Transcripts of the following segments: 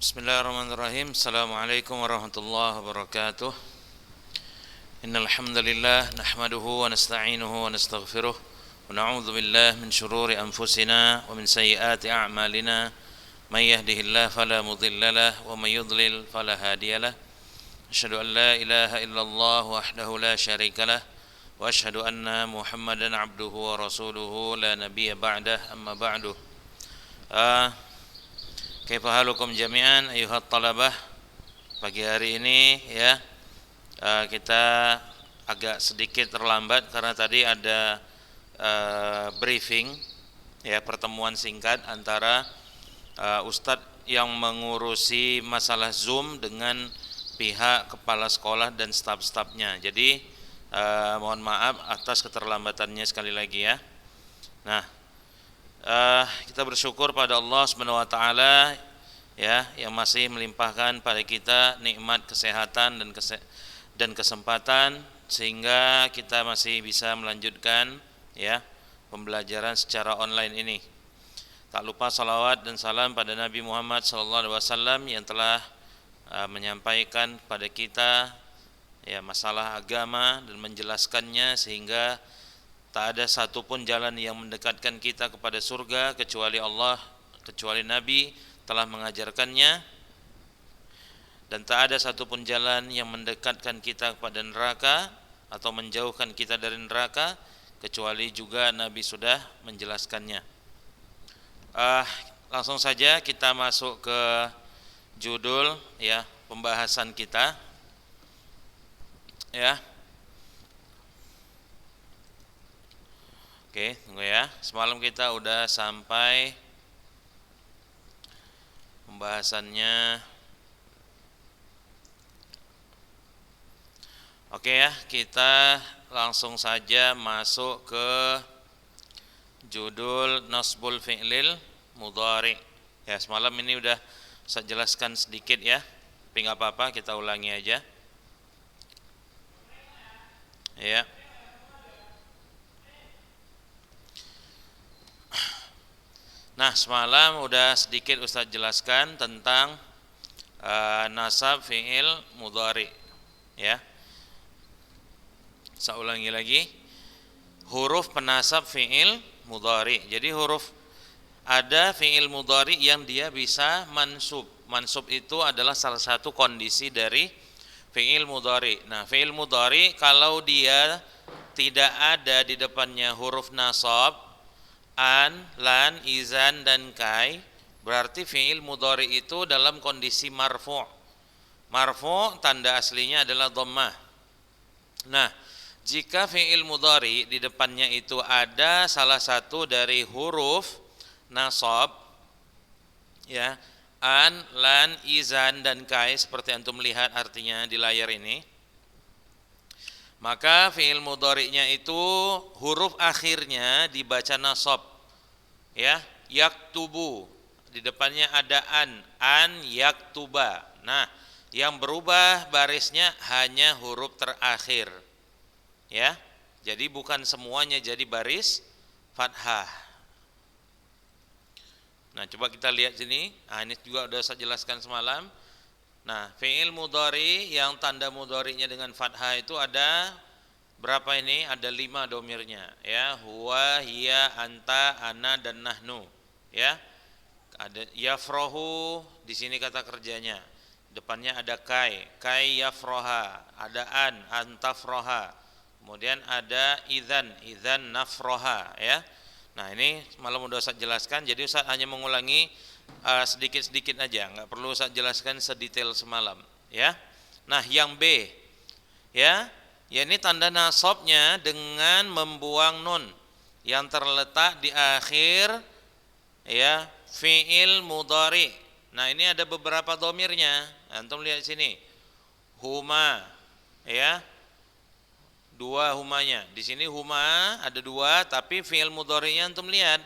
Bismillahirrahmanirrahim. Assalamualaikum warahmatullahi wabarakatuh. Innal hamdalillah nahmaduhu wa nasta'inuhu wa nastaghfiruh wa na'udzu billahi min shururi anfusina wa min sayyiati a'malina. May yahdihillahu fala mudilla lahu wa may yudlil fala hadiyalah. Asyhadu an la ilaha illallah wahdahu la syarika lah wa asyhadu anna Muhammadan 'abduhu wa rasuluhu la nabiyya ba'dah. Amma ba'du. Kaifa halukum jami'an ayuhat talabah. Pagi hari ini ya kita agak sedikit terlambat karena tadi ada briefing ya, pertemuan singkat antara ustadz yang mengurusi masalah Zoom dengan pihak kepala sekolah dan staf-stafnya. Jadi mohon maaf atas keterlambatannya sekali lagi ya. Nah, kita bersyukur pada Allah Subhanahu wa taala ya, yang masih melimpahkan pada kita nikmat kesehatan dan kesempatan sehingga kita masih bisa melanjutkan ya pembelajaran secara online ini. Tak lupa salawat dan salam pada Nabi Muhammad SAW yang telah menyampaikan pada kita ya masalah agama dan menjelaskannya sehingga tak ada satupun jalan yang mendekatkan kita kepada surga kecuali Allah, kecuali Nabi telah mengajarkannya, dan tak ada satupun jalan yang mendekatkan kita kepada neraka atau menjauhkan kita dari neraka kecuali juga Nabi sudah menjelaskannya. Langsung saja kita masuk ke judul ya pembahasan kita ya. Oke, tunggu ya. Semalam kita udah sampai pembahasannya. Oke ya, kita langsung saja masuk ke judul nasbul fi'lil mudhari. Ya, semalam ini udah saya jelaskan sedikit ya. Tapi enggak apa-apa, kita ulangi aja. Ya. Nah, semalam udah sedikit Ustaz jelaskan tentang nasab fi'il mudhari ya. Saya ulangi lagi. Huruf penasab fi'il mudhari. Jadi ada fi'il mudhari yang dia bisa mansub. Mansub itu adalah salah satu kondisi dari fi'il mudhari. Nah, fi'il mudhari kalau dia tidak ada di depannya huruf nasab, an, lan, izan, dan kai, berarti fi'il mudhari itu dalam kondisi marfu'. Marfu' tanda aslinya adalah dhammah. Nah, jika fi'il mudhari di depannya itu ada salah satu dari huruf nasab ya, an, lan, izan, dan kai seperti antum lihat artinya di layar ini, maka fi'il mudhari'nya itu huruf akhirnya dibaca nasab ya, yaktubu, di depannya ada an yaktuba. Nah, yang berubah barisnya hanya huruf terakhir ya, jadi bukan semuanya jadi baris fathah. Nah, coba kita lihat sini. Ini juga sudah saya jelaskan semalam. Nah, fi'il mudhari yang tanda mudhari'nya dengan fathah itu ada berapa ini? Ada 5 domirnya ya. Huwa, hiya, anta, ana, dan nahnu ya. Ada yafrahu, di sini kata kerjanya. Depannya ada kai yafroha. Ada an tafroha. Kemudian ada idzan nafroha ya. Nah, ini malam udah Ustaz jelaskan. Jadi Ustaz hanya mengulangi sedikit-sedikit aja, nggak perlu Ustaz jelaskan sedetail semalam ya. Nah, yang B ya, ini tanda nasabnya dengan membuang nun yang terletak di akhir ya fi'il mudhari. Nah, ini ada beberapa domirnya. Antum lihat sini. Huma ya. 2 humanya. Di sini huma ada 2, tapi fi'il mudhari'nya antum lihat.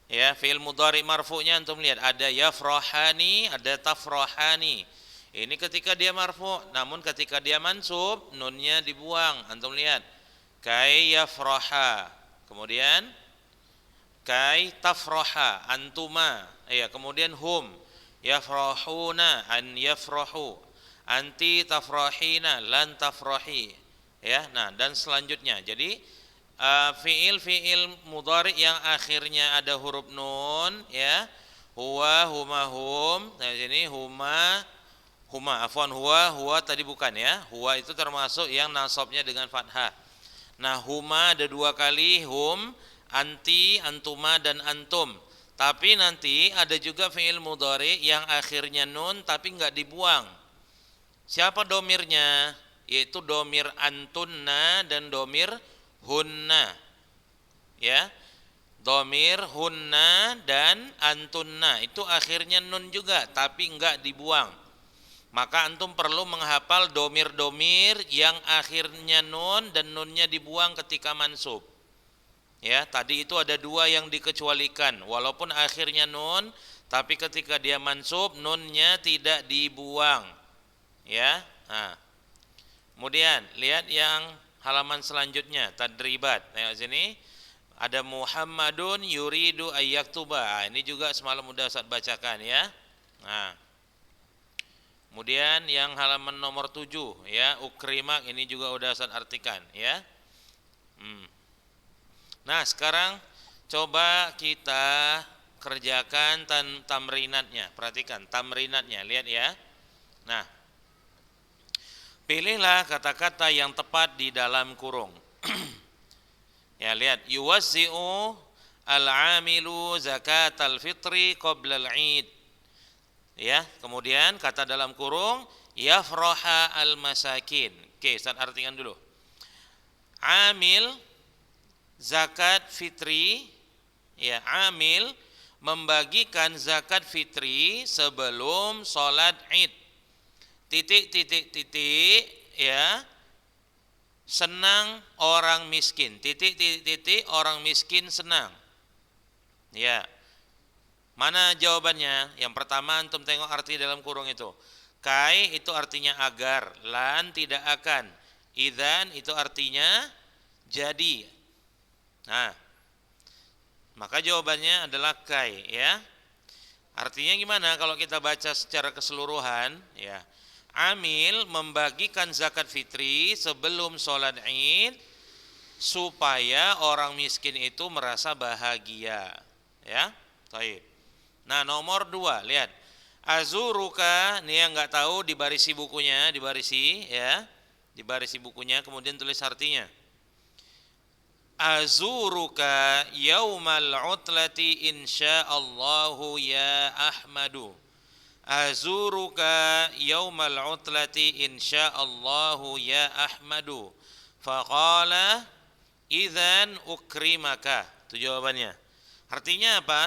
Ya, fi'il mudhari' marfu'nya antum lihat ada yafrahani, ada tafrahani. Ini ketika dia marfu', namun ketika dia mansub nunnya dibuang. Antum lihat. Kai yafraha. Kemudian kai tafraha, antuma. Ya, kemudian hum. Yafrahuna an yafrahu. Anti tafrahina lan tafrahi. Ya, nah dan selanjutnya. Jadi fiil mudhari yang akhirnya ada huruf nun, ya. Huwa, huma, hum. Nah, sini huwa tadi bukan ya. Huwa itu termasuk yang nasabnya dengan fathah. Nah, huma ada 2 kali, hum, anti, antuma dan antum. Tapi nanti ada juga fiil mudhari yang akhirnya nun tapi enggak dibuang. Siapa domirnya? Yaitu domir antunna dan domir hunna. Ya. Domir hunna dan antunna itu akhirnya nun juga tapi enggak dibuang. Maka antum perlu menghafal domir-domir yang akhirnya nun dan nunnya dibuang ketika mansub. Ya, tadi itu ada 2 yang dikecualikan, walaupun akhirnya nun, tapi ketika dia mansub nunnya tidak dibuang. Ya, nah. Kemudian lihat yang halaman selanjutnya, tadribat. Nah, sini ada Muhammadun yuridu ayyaktuba. Ini juga semalam udah Ustaz bacakan ya. Nah. Kemudian yang halaman nomor 7 ya, ukrimak, ini juga udah Ustaz artikan ya. Nah, sekarang coba kita kerjakan tamrinatnya. Perhatikan tamrinatnya, lihat ya. Nah, pilihlah kata-kata yang tepat di dalam kurung. Ya, lihat, yuwazzi'u al-'amilu zakatal fitri qabla al-'id. Ya, kemudian kata dalam kurung yafraha al-masakin. Oke, Ustaz artikan dulu. Amil zakat fitri, ya, amil membagikan zakat fitri sebelum sholat id. Titik, ya, senang orang miskin. Titik, orang miskin senang. Ya, mana jawabannya? Yang pertama antum tengok arti dalam kurung itu. Kai itu artinya agar, lan tidak akan, idzan itu artinya jadi. Nah, maka jawabannya adalah kai ya. Artinya gimana kalau kita baca secara keseluruhan ya. Amil membagikan zakat fitri sebelum sholat id supaya orang miskin itu merasa bahagia ya. Baik. Nah, nomor 2, lihat. Azuruka, ini yang enggak tahu dibarisi bukunya, dibarisi ya. Dibarisi bukunya kemudian tulis artinya. Azuruka yaumal utlati insyaallahu ya Ahmadu. Azuruka yaumal utlati insyaallahu ya Ahmadu. Faqala idzan ukrimaka. Itu jawabannya. Artinya apa?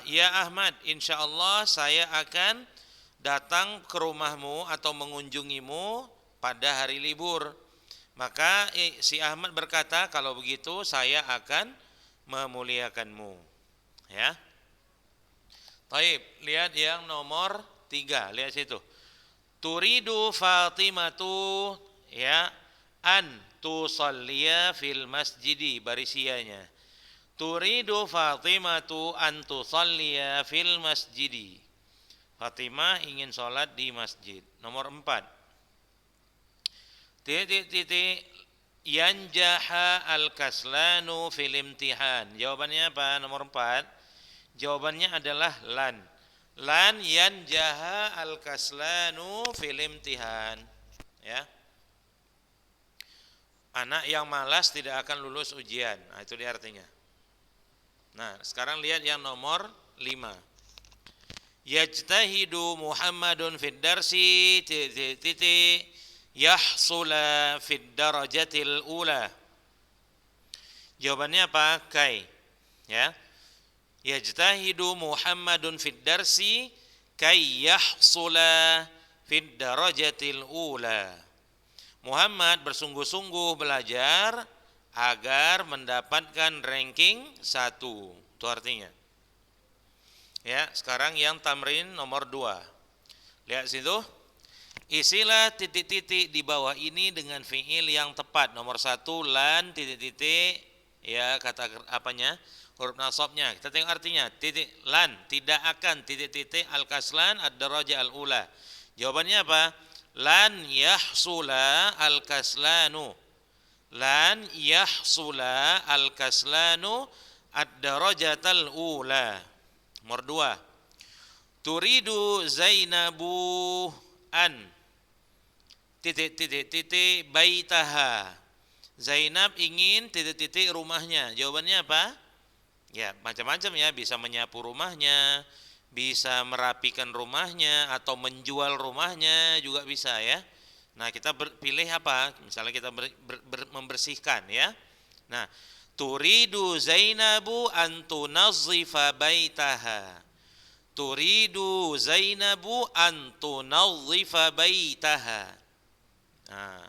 Ya Ahmad, insyaallah saya akan datang ke rumahmu atau mengunjungimu pada hari libur. Maka si Ahmad berkata, kalau begitu saya akan memuliakanmu. Ya. Baik, lihat yang nomor 3, lihat situ. Turidu Fatimatu ya an tusalliya fil masjidi, barisianya. Turidu Fatimatu an tusalliya fil masjidi. Fatimah ingin sholat di masjid. Nomor 4. Yanjaha al-kaslanu fil imtihan. Jawabannya apa? Nomor 4. Jawabannya adalah lan. Lan yanjaha al-kaslanu fil imtihan. Ya. Anak yang malas tidak akan lulus ujian. Nah, itu dia artinya. Nah, sekarang lihat yang nomor 5. Yajtahidu Muhammadun fid darsi yahsula fid darajatil ula. Jawabannya apa? Kai. Ya. Yajtahidu Muhammadun fid darsi kai yahsula fid darajatil ula. Muhammad bersungguh-sungguh belajar agar mendapatkan ranking 1. Itu artinya. Ya, sekarang yang tamrin nomor 2. Lihat situ. Isilah titik-titik di bawah ini dengan fiil yang tepat. Nomor 1 lan titik-titik ya kata apanya? Huruf nasabnya. Kita tengok artinya. Titik lan, tidak akan titik-titik al-kaslan ad-darajah al-ula. Jawabannya apa? Lan yahsula al-kaslanu. Lan yahsula al-kaslanu ad-darajatal ula. Nomor 2. Turidu Zainabu an titik-titik baitaha. Zainab ingin titik-titik rumahnya. Jawabannya apa? Ya, macam-macam ya, bisa menyapu rumahnya, bisa merapikan rumahnya atau menjual rumahnya juga bisa ya. Nah, kita pilih apa? Misalnya kita membersihkan ya. Nah, turidu Zainabu an tunazzifa baitaha. Turidu Zainabu an tunazzifa baitaha. Nah,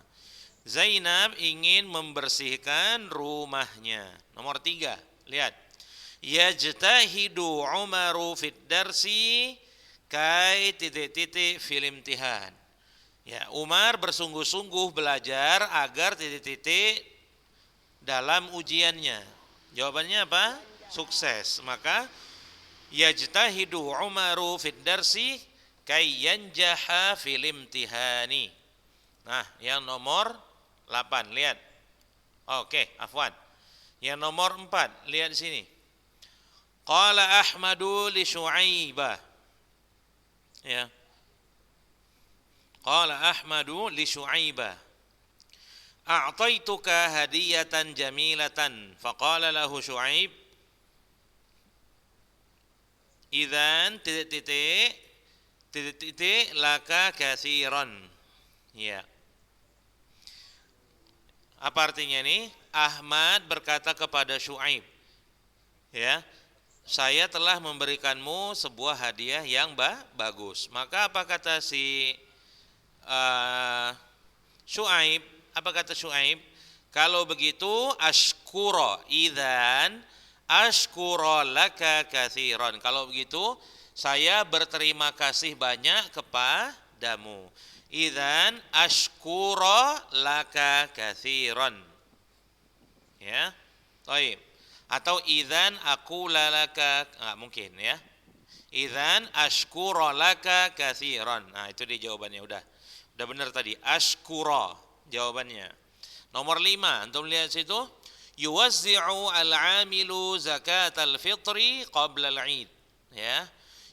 Zainab ingin membersihkan rumahnya. Nomor 3, lihat. Yajtahidu Umaru fid darsi kai titik-titik fil imtihan. Ya, Umar bersungguh-sungguh belajar agar titik-titik dalam ujiannya. Jawabannya apa? Sukses. Maka yajtahidu Umaru fid darsi kai yanjaha fil imtihani. Nah, yang nomor 8, lihat. Oke, afwan. Yang nomor 4, lihat di sini. Qala Ahmadu li Syu'aibah. Ya. Qala Ahmadu li Syu'aibah. A'taituka hadiyatan jamilatan. Faqala lahu Syu'aib. Idzan titik laka katsiran. Ya. Apa artinya ini? Ahmad berkata kepada Syu'aib, ya, saya telah memberikanmu sebuah hadiah yang bagus. Maka apa kata si Syu'aib? Apa kata Syu'aib? Kalau begitu ashkura idzan ashkura laka katsiran. Kalau begitu saya berterima kasih banyak kepadamu. Idzan ashkura laka katsiran. Ya. Baik. Atau idzan aqula laka, mungkin ya. Idzan ashkura laka katsiran. Nah, itu dia jawabannya udah. Udah benar tadi. Ashkura jawabannya. Nomor 5, antum lihat situ. Yuwazzi'u al-'amilu zakatal fitri qabla al-'id. Ya.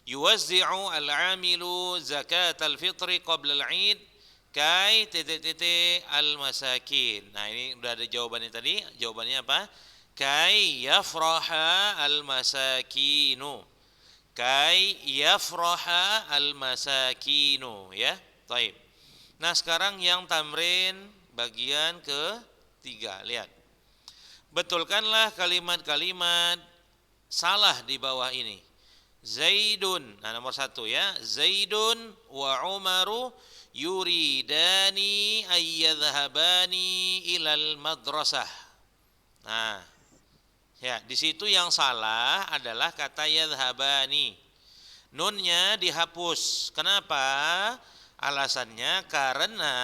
Yuwazzi'u al-'amilu zakatal fitri qabla al-'id kai titik-titik al-masakin. Nah, ini udah ada jawabannya tadi. Jawabannya apa? Kai yafraha al-masakinu. Kai yafraha al-masakinu, ya. Baik. Nah, sekarang yang tamrin bagian ke-3. Lihat. Betulkanlah kalimat-kalimat salah di bawah ini. Zaidun, nah nomor 1 ya. Zaidun wa Umaru yuridani ayyadhhabani ilal madrasah. Nah, ya, di situ yang salah adalah kata yadhhabani. Nunnya dihapus. Kenapa? Alasannya karena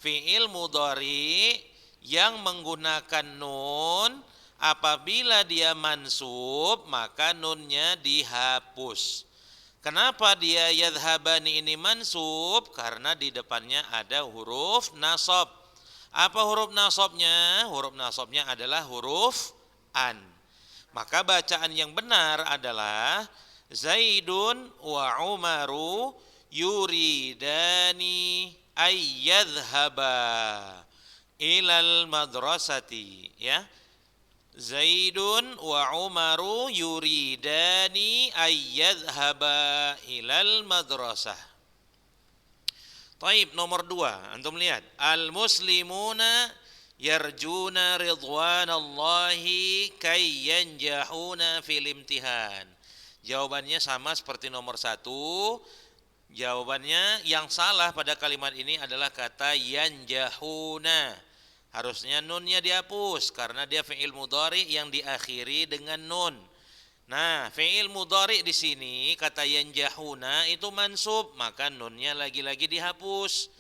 fi'il mudhari yang menggunakan nun apabila dia mansub maka nunnya dihapus. Kenapa dia yadhhabani ini mansub? Karena di depannya ada huruf nasab. Apa huruf nasabnya? Huruf nasabnya adalah huruf an. Maka bacaan yang benar adalah Zaidun wa Umaru yuridani ayyadhhaba ilal madrasati, ya. Zaidun wa Umaru yuridani ayyadhhaba ilal madrasah. Taib, nomor 2, antum lihat. Al-muslimuna yarjuna ridwanallahi kay yanjahuna fil imtihan. Jawabannya sama seperti nomor 1. Jawabannya yang salah pada kalimat ini adalah kata yanjahuna. Harusnya nunnya dihapus karena dia fi'il mudhari yang diakhiri dengan nun. Nah, fi'il mudhari di sini kata yanjahuna itu mansub, maka nunnya lagi-lagi dihapus.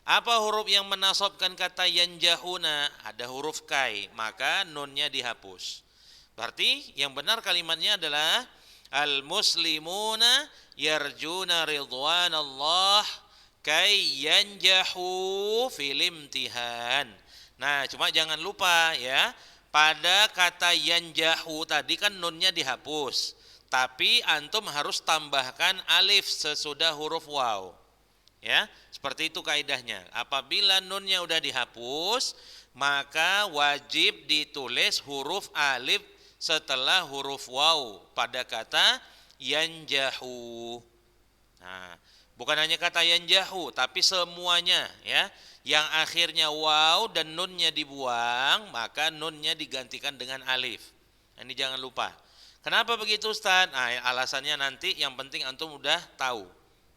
Apa huruf yang menasabkan kata yanjahuna? Ada huruf kai, maka nunnya dihapus. Berarti yang benar kalimatnya adalah al-muslimuna yarjuna ridwanallah kay yanjahu fil imtihan. Nah, cuma jangan lupa ya, pada kata yanjahu tadi kan nunnya dihapus. Tapi antum harus tambahkan alif sesudah huruf waw. Ya, seperti itu kaidahnya. Apabila nunnya udah dihapus, maka wajib ditulis huruf alif setelah huruf waw pada kata yanjahu. Nah, bukan hanya kata yanjahu, tapi semuanya ya. Yang akhirnya waw dan nunnya dibuang, maka nunnya digantikan dengan alif. Ini jangan lupa. Kenapa begitu Ustaz? Nah, alasannya nanti, yang penting antum udah tahu.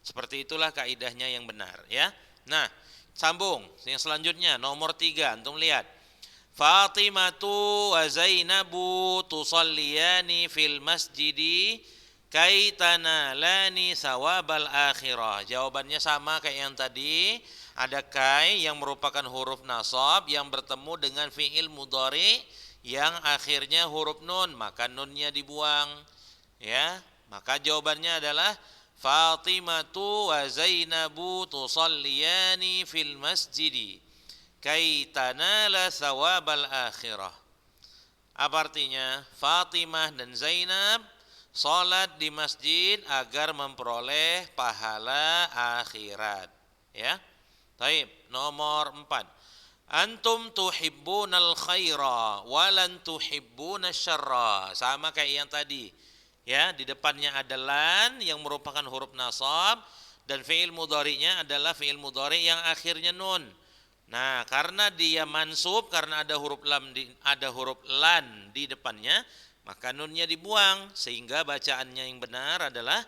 Seperti itulah kaidahnya yang benar ya. Nah, sambung yang selanjutnya nomor 3, antum lihat. Fatimatu wa Zainabu tusalliyani fil masjidi kaitanalani sawabal akhirah. Jawabannya sama kayak yang tadi. Ada kai yang merupakan huruf nasab yang bertemu dengan fi'il mudhari yang akhirnya huruf nun, maka nunnya dibuang ya. Maka jawabannya adalah Fatimatu wa Zainabu tusalliyani fil masjidi kay tanala thawabal akhirah. Apa artinya? Fatimah dan Zainab salat di masjid agar memperoleh pahala akhirat. Ya. Baik, nomor 4. Antum tuhibbunal khaira walan tuhibbunasy syarra. Sama kayak yang tadi. Ya, di depannya ada lan yang merupakan huruf nasab dan fi'il mudhari'nya adalah fi'il mudhari' yang akhirnya nun. Nah, karena dia mansub, karena ada huruf lan di depannya, maka nunnya dibuang sehingga bacaannya yang benar adalah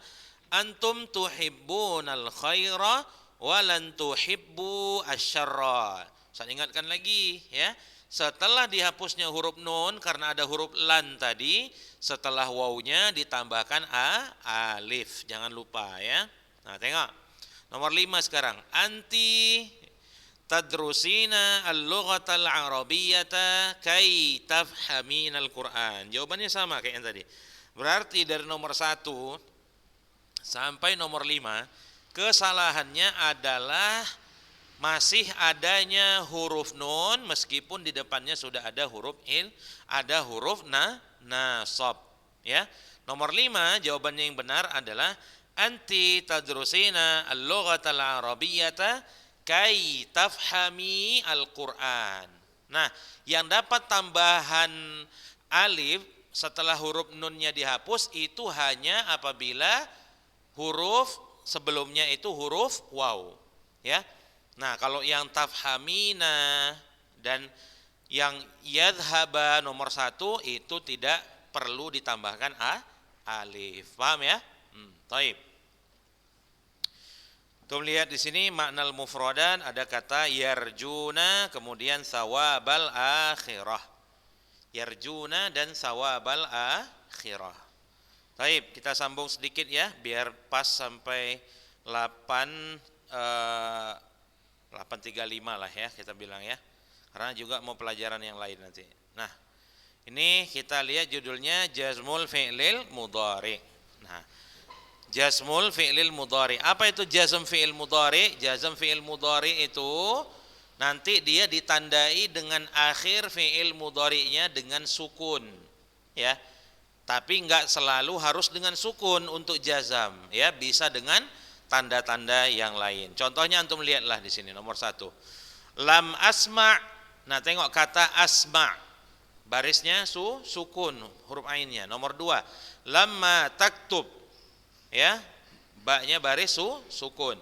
antum tuhibbunal khaira walan tuhibbu asyarra. Saya ingatkan lagi ya. Setelah dihapusnya huruf nun karena ada huruf lan tadi, setelah wawunya ditambahkan alif. Jangan lupa ya. Nah, tengok. Nomor 5 sekarang. Anti tadrusina al-lughatal arabiyyata kay tafhaminal Qur'an. Jawabannya sama kayak yang tadi. Berarti dari nomor 1 sampai nomor 5 kesalahannya adalah masih adanya huruf nun meskipun di depannya sudah ada huruf nasab ya. Nomor 5 jawabannya yang benar adalah anti tadrusina al-lughatal arabiyyata kay tafhami al-Qur'an. Nah, yang dapat tambahan alif setelah huruf nunnya dihapus itu hanya apabila huruf sebelumnya itu huruf waw ya. Nah, kalau yang tafhamina dan yang yadhaba nomor 1 itu tidak perlu ditambahkan alif. Paham ya? Taib. Kita lihat di sini makna mufradan ada kata yarjuna kemudian sawabal akhirah. Yarjuna dan sawabal akhirah. Taib, kita sambung sedikit ya biar pas sampai 835 lah ya kita bilang ya. Karena juga mau pelajaran yang lain nanti. Nah, ini kita lihat judulnya jazmul fi'lil mudhari. Nah, jazmul fi'lil mudhari. Apa itu jazm fi'il mudhari? Jazm fi'il mudhari itu nanti dia ditandai dengan akhir fi'il mudhari'nya dengan sukun. Ya. Tapi enggak selalu harus dengan sukun untuk jazam, ya, bisa dengan tanda-tanda yang lain. Contohnya antum lihatlah di sini nomor 1. Lam asma'. Nah, tengok kata asma'. Barisnya sukun huruf ainnya. Nomor 2. Lamma taktub. Ya. Ba-nya baris sukun.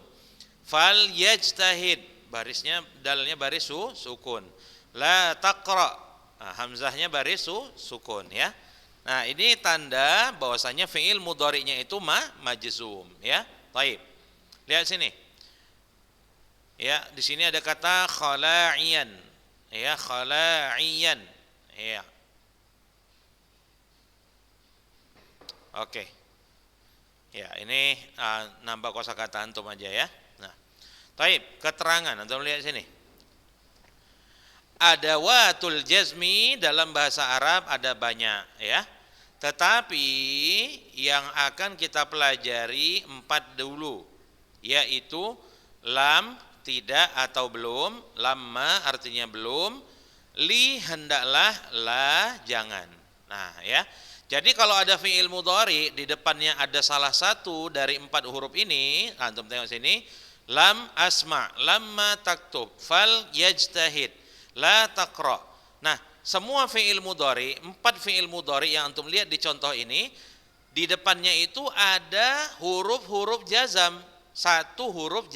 Fal yajtahid. Barisnya dalnya baris sukun. La taqra. Nah, hamzahnya baris sukun ya. Nah, ini tanda bahwasanya fi'il mudhari'nya itu majzum ya. Baik. Lihat sini. Ya, di sini ada kata khala'iyan. Ya, khala'iyan. Ya. Oke. Ya, ini nambah kosakata antum aja ya. Nah, Taib, keterangan antum lihat sini. Adawatul jazmi dalam bahasa Arab ada banyak ya. Tetapi yang akan kita pelajari 4 dulu, yaitu lam tidak atau belum, lamma artinya belum, li hendaklah, la jangan. Nah ya, jadi kalau ada fi'il mudhari di depannya ada salah satu dari 4 huruf ini, antum tengok sini, lam asma, lamma taktub, fal yajtahid, la taqra. Nah, semua fi'il mudhari, 4 fi'il mudhari yang antum lihat di contoh ini, di depannya itu ada huruf-huruf jazam, satu huruf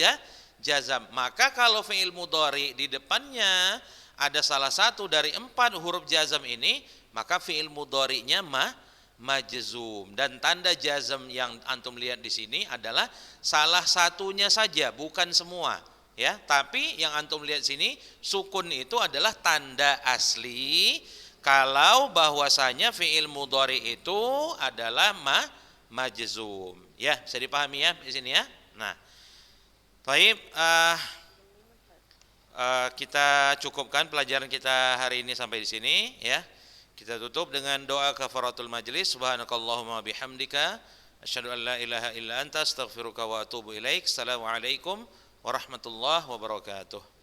jazam. Maka kalau fi'il mudhari di depannya ada salah satu dari 4 huruf jazam ini, maka fi'il mudhari'nya majzum, dan tanda jazam yang antum lihat di sini adalah salah satunya saja, bukan semua. Ya, tapi yang antum lihat sini sukun itu adalah tanda asli kalau bahwasanya fi'il mudhari itu adalah majzum. Ya, bisa dipahami ya di sini ya. Nah, baik, kita cukupkan pelajaran kita hari ini sampai di sini ya. Kita tutup dengan doa kafaratul majlis. Subhanakallahumma bihamdika asyhadu an la ilaha illa anta astaghfiruka wa atubu ilaik. Assalamualaikum warahmatullahi wabarakatuh.